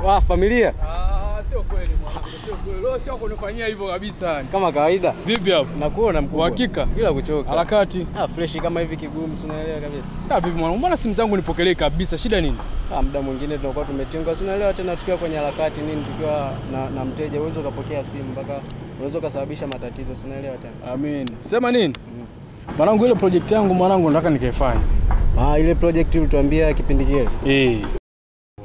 Wa familia? Sio kweli mwanangu, sio kweli. Leo sio kunifanyia hivyo kabisa. Kama kawaida. Vipi hapo? Nakuona mkubwa. Hakika bila kuchoka. Harakati. Fresh kama hivi kigumu, unaelewa kabisa. Vipi mwanangu? Mbona simu zangu nipokelee kabisa? Shida nini? Muda mwingine tunakuwa tumetenga, unaelewa tena tukiwa kwenye harakati nini, tukiwa na mteja uwezo kupokea simu mpaka unaweza kusababisha matatizo, unaelewa tena. Amen. Sema nini? Mwanangu ile project yangu mwanangu nataka nikaifanye. Ile project ulituambia kipindi kile.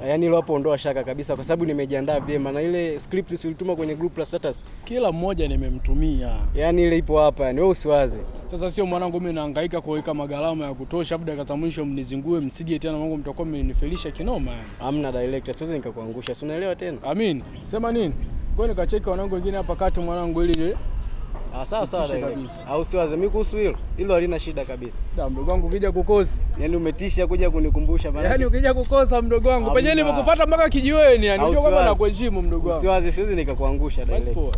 Yaani hilo hapo ondoa shaka kabisa kwa sababu nimejiandaa vyema na ile script ulituma kwenye group la status kila mmoja nimemtumia. Yaani ile ipo hapa, yani wewe usiwaze. Sasa sio mwanangu mimi nahangaika kuweka magalama ya kutosha labda kata mwisho mnizingue msije tena mwanangu mtakuwa mmenifelisha kinoma yani. Hamna director, siwezi nikakuangusha. Si unaelewa tena? Amin. Sema nini? Ngoja nikacheki wanangu wengine hapa kati mwanangu ili sawa kabisa. Au siwaze mimi kuhusu hilo halina shida kabisa. Mdogo wangu ukija kukosa. Yaani umetisha kuja kunikumbusha bana. Yaani ukija kukosa mdogo wangu. Penye nimekufuata mpaka kijiweni yani. Unajua kama nakuheshimu mdogo wangu. Usiwaze, siwezi nikakuangusha direct. Poa.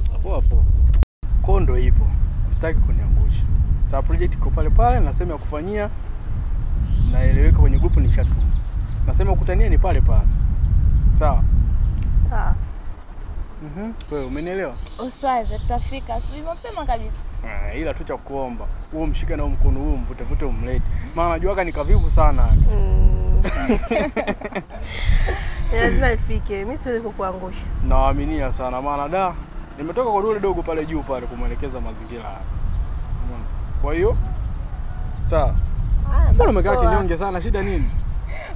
Kondo hivyo. Msitaki kuniangusha. Sasa project iko pale pale nasema ya kufanyia naeleweka kwenye group ni chat. Nasema kutania ni pale pale. Sawa? Sawa. Wewe umenielewa? Usiwaze tutafika asubuhi mapema kabisa. Ila tu cha kuomba, wewe mshike na mkono huo mvute umlete. Maana najuaga ni kavivu sana. Lazima ifike. Mimi siwezi kukuangusha. Naaminia sana maana nimetoka kwa dole dogo pale juu pale kumuelekeza mazingira haya. Kwa hiyo sawa. Mbona umekaa kinyonge sana, shida nini?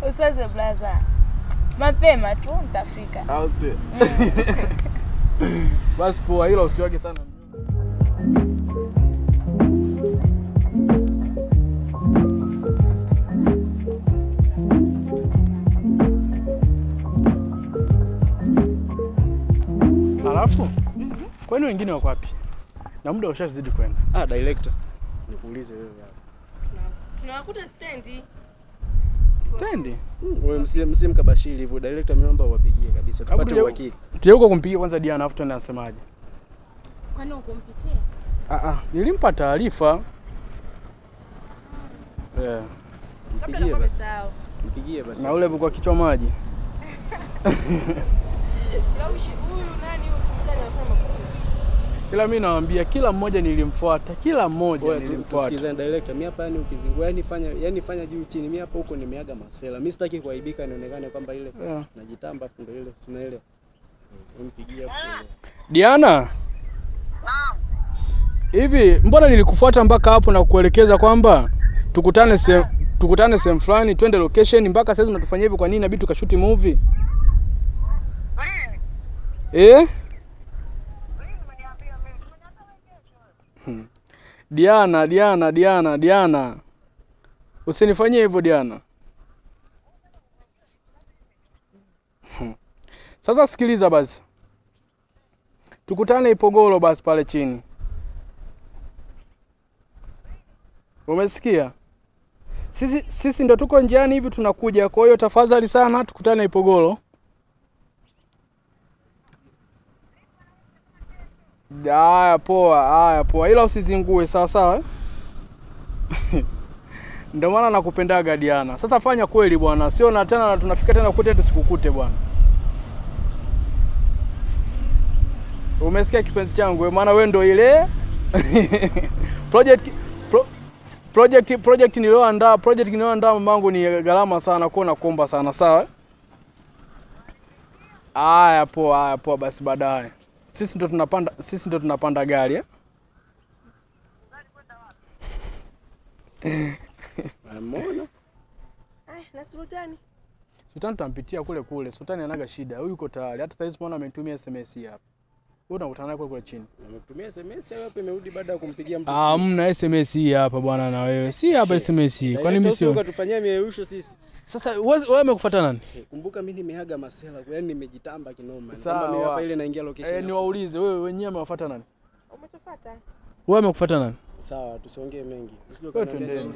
Usiwaze blaza. Mapema tu nitafika. Au si? Basi poa, hilo usiwage sana. Alafu? Kwani wengine wako wapi? Na muda ushazidi kwenda. Director. Nikuulize wewe hapa. Tunawakuta stendi. Stendi? Wewe msimkabashiri hivyo. Director mimi naomba uwapigie kabisa. Tupate uhakika. Tuje huko kumpigia kwanza Diana afu tuende anasemaje. Kwani ukumpitia? Nilimpa taarifa. Mpigie basi. Na ule kwa kichwa maji. Kila mimi naambia kila mmoja nilimfuata, Sikizana director, mimi hapa yani ukizingua fanya juu chini, mimi hapa huko nimeaga masela. Mimi sitaki kuaibika nionekane kwamba ile najitamba fundo ile, unaelewa? Mpigie hapo. Diana. Hivi mbona nilikufuata mpaka hapo na kukuelekeza kwamba tukutane sehemu fulani, twende location mpaka sasa unatufanyia hivi kwa nini inabidi tukashuti movie? Diana. Usinifanyie hivyo Diana. Sasa sikiliza basi. Tukutane Ipogolo basi pale chini. Umesikia? Sisi ndo tuko njiani hivi tunakuja, kwa hiyo tafadhali sana tukutane Ipogolo. Haya poa. Ila usizingue sawa. Ndio maana nakupendaga Diana. Sasa fanya kweli bwana, sio na tena tunafika tena kukute tusikukute bwana. Umesikia kipenzi changu, maana wewe ndo ile project nilioandaa mamangu ni gharama sana, kwa nakuomba sana sawa? Haya poa basi baadaye. Sisi ndo tunapanda gari Umeona? Na Sultani? Sultani tutampitia kule. Sultani anaga shida. Huyu yuko tayari. Hata sasa mbona amenitumia SMS hapa. Wewe unakutana naye kule chini. Amekutumia SMS hapo imerudi baada ya kumpigia mtu. Hamna SMS hii hapa bwana na wewe. Si hapa SMS hii. Kwani mimi sio? Ukatufanyia mieyusho sisi. Sasa wewe umekufuata nani? Kumbuka mimi nimeaga masela, yaani nimejitamba kinoma. Kama mimi hapa ile naingia location. Niwaulize wewe wenyewe umewafuata nani? Umetufuata. Wewe umekufuata nani? Sawa, tusiongee mengi. Wewe twendeni.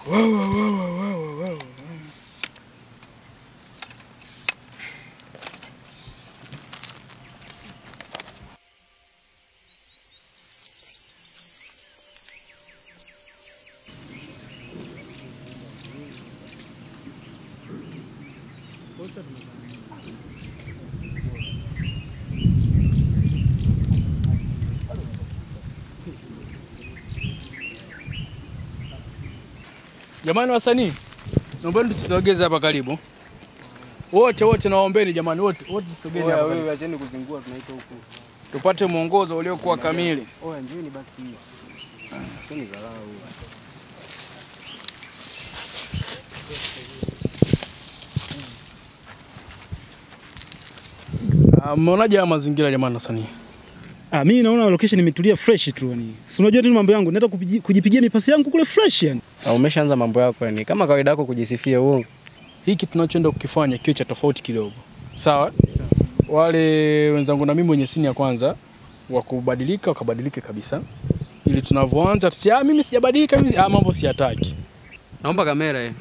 Wow. Jamani wasanii, naombeni tusogeze hapa karibu. Wote naombeni jamani, wote tusogeze hapa. Wewe acheni kuzingua, tunaita huko. Tupate mwongozo uliokuwa kamili. Oya njoni basi. Sio dharau. Mnaonaje mazingira jamani wasanii? Mimi naona location imetulia fresh tu yani. Si unajua tu mambo yangu, naenda kujipigia mipasi yangu kule fresh yani. Umeshaanza mambo yako yani. Kama kawaida yako kujisifia uongo. Hiki tunachoenda kukifanya kio cha tofauti kidogo. Sawa? Wale wenzangu na mimi wenye sini ya kwanza wakubadilika wakabadilike kabisa. Ili tunavyoanza mimi sijabadilika mimi mambo siyataki. Naomba kamera yani.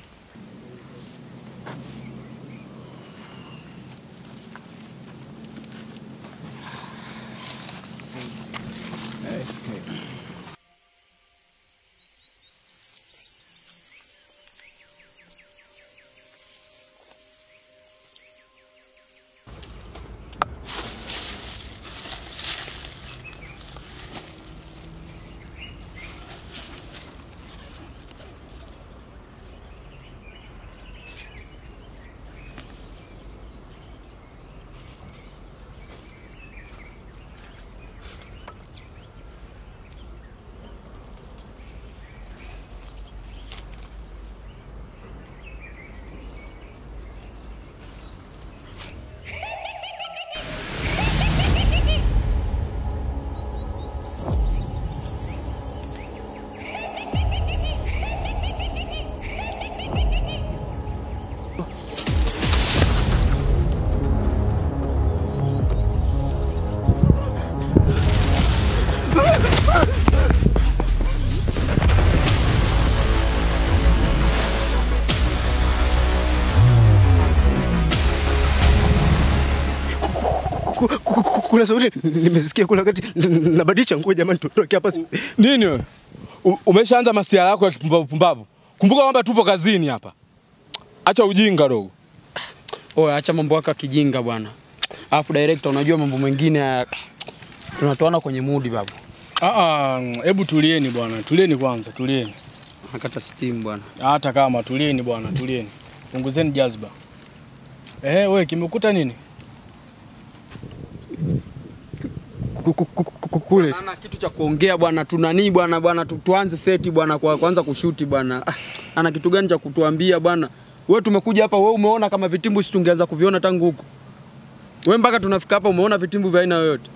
Kuna sauti nimesikia kula wakati nabadilisha nguo jamani, tutoke hapa. Nini wewe? Umeshaanza masiara yako ya kipumbavu. Kumbuka kwamba tupo kazini hapa. Acha ujinga dogo. Oya acha mambo yako kijinga bwana. Alafu director unajua mambo mengine tunatoana kwenye mood babu. Hebu tulieni bwana. Tulieni kwanza, tulieni. Nakata steam bwana. Hata kama tulieni bwana, tulieni. Punguzeni jazba. Wewe kimekuta nini? Kule. Ana kitu cha kuongea bwana, tunani bwana tuanze seti bwana kwa kwanza kushuti bwana. Ana kitu gani cha kutuambia bwana? Wewe tumekuja hapa, wewe umeona kama vitimbu sisi tungeanza kuviona tangu huko. Wewe mpaka tunafika hapa umeona vitimbu vya aina yoyote?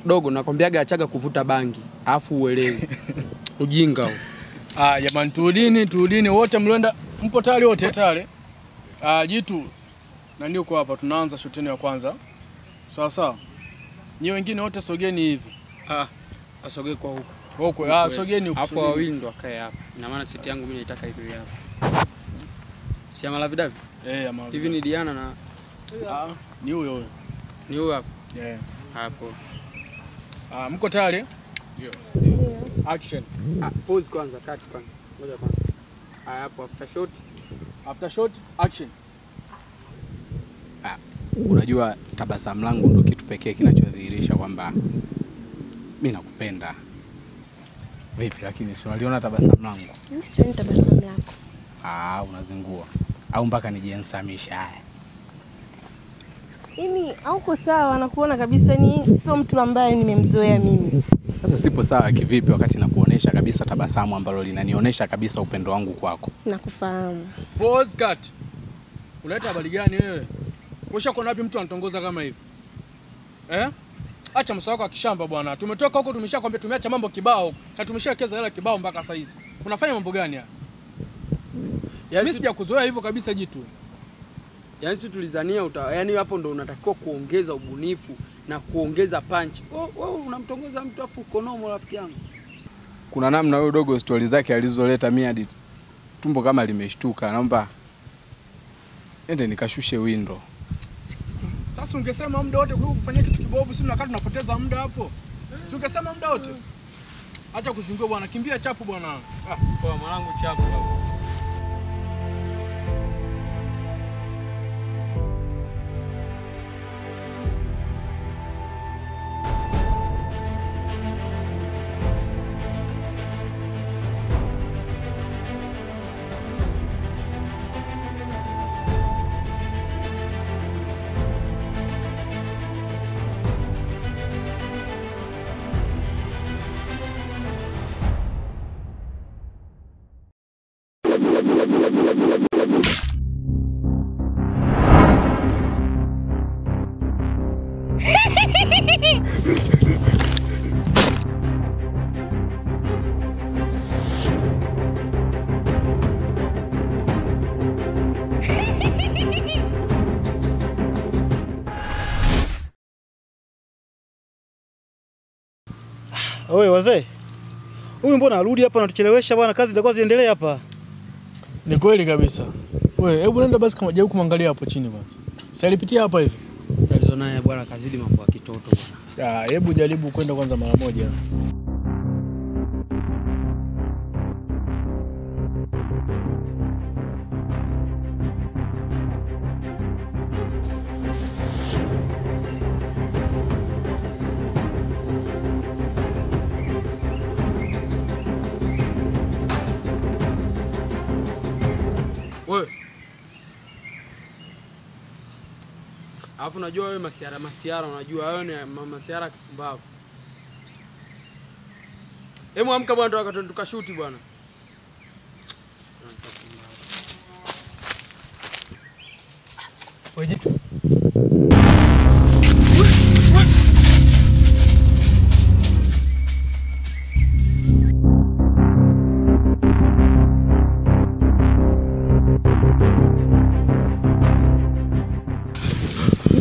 Dogo nakwambiaga achaga kuvuta bangi, afu uelewe. Ujinga huo. Jamani turudini wote mlienda mpo tayari wote? Tayari. Jitu na ndio kwa hapa tunaanza shuteni ya kwanza. Sawa sawa. Nyinyi wengine wote sogeni hivi. Asogee kwa huko. Huko, sogeni huko. Hapo wawili ndo akae hapa. Ina maana siti yangu mimi naitaka hivi hapa. Si ama Lavidavi? Ama. Hivi ni Diana na ni huyo. Ni huyo hapo. Hapo. Mko tayari? Ndio. Action. Pause kwanza, cut kwanza. Ngoja kwanza. Hapo After shot, action. Unajua tabasamu langu ndo kitu pekee kinachodhihirisha kwamba mimi nakupenda. Vipi lakini si unaliona tabasamu langu? Sio ni tabasamu yako. Unazingua. Au mpaka nijiensamisha haya. Mimi hauko sawa, nakuona kabisa ni sio mtu ambaye nimemzoea mimi. Sasa sipo sawa kivipi wakati nakuonesha kabisa tabasamu ambalo linanionyesha kabisa upendo wangu kwako? Nakufahamu. Pause cut. Unaleta habari gani wewe? Ushakuona wapi mtu anatongoza kama hivi? Acha msao wako akishamba bwana. Tumetoka huko tumeshakwambia tumeacha mambo kibao na tumeshakeza hela kibao mpaka sasa hizi. Unafanya mambo gani haya? Mimi sijakuzoea hivyo kabisa Jitu. Yaani sisi tulizania yaani hapo ndo unatakiwa kuongeza ubunifu na kuongeza punch. Wewe unamtongoza mtu afu konomo rafiki yangu. Kuna namna huyo dogo story zake alizoleta mimi hadi tumbo kama limeshtuka. Naomba ende nikashushe window. Sasa ungesema muda wote kufanya kitu kibovu, si tunakata tunapoteza muda hapo. Si ungesema muda wote. Acha kuzingua bwana, kimbia chapu bwana. Poa mwanangu chapu baba. Wewe wazee. Huyu mbona arudi hapa na tuchelewesha bwana, kazi itakuwa ziendelee hapa. Ni kweli kabisa. Wewe hebu nenda basi kama jeu kumwangalia hapo chini bwana. Sasa alipitia hapa hivi. Tatizo naye bwana kazidi mambo ya kitoto bwana. Hebu jaribu kwenda kwanza mara moja. Alafu unajua wewe masiara unajua wewe ni masiara mbavu. Hebu amka bwana tukashuti bwana. Wewe Jitu.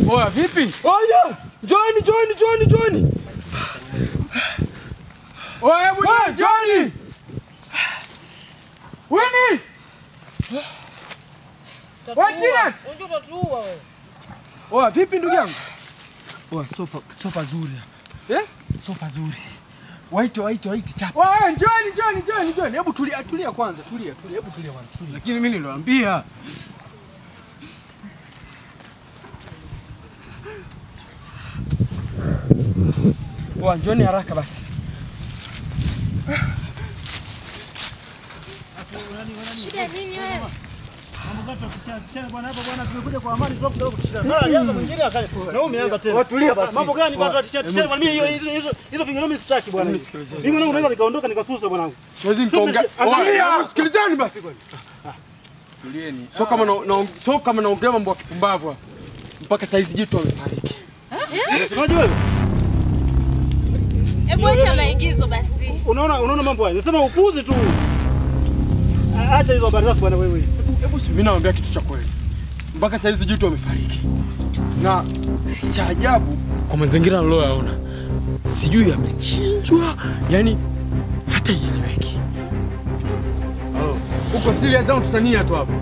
Oya vipi? Oya! Join! Oya join! Wini! Wachina! Unajua utatuua wewe. Oya vipi ndugu yangu? Oya sofa zuri. Sofa zuri. Waite chapa. Oya join. Hebu tulia kwanza, tulia. Hebu tulia kwanza. Lakini mimi niliwaambia. Njoni haraka basi. Shida nini wewe? Mambo gani tukishana bwana hapa bwana, tumekuja kwa amani tu kidogo tukishana. Anza mwingine akale. Na wewe umeanza tena. Tulia basi. Mambo gani bwana tukishana kwa mimi hizo pingano mimi sitaki bwana. Mimi mwanangu naweza nikaondoka nikasusa mwanangu. Siwezi nikaongea. Sikilizani basi. Tulieni. Sio kama naongea mambo ya kipumbavu. Mpaka saizi Jitu amefariki. Unajua wewe? Hebu acha maigizo basi. Unaona mambo haya. Nasema upuzi tu. Acha hizo habari zako bwana wewe. Hebu si mimi naambia kitu cha kweli. Mpaka sasa hizi Juto amefariki. Na cha ajabu kwa mazingira niloyaona, sijui amechinjwa, yani hata ieleweki. Halo, uko serious au tutania tu hapa?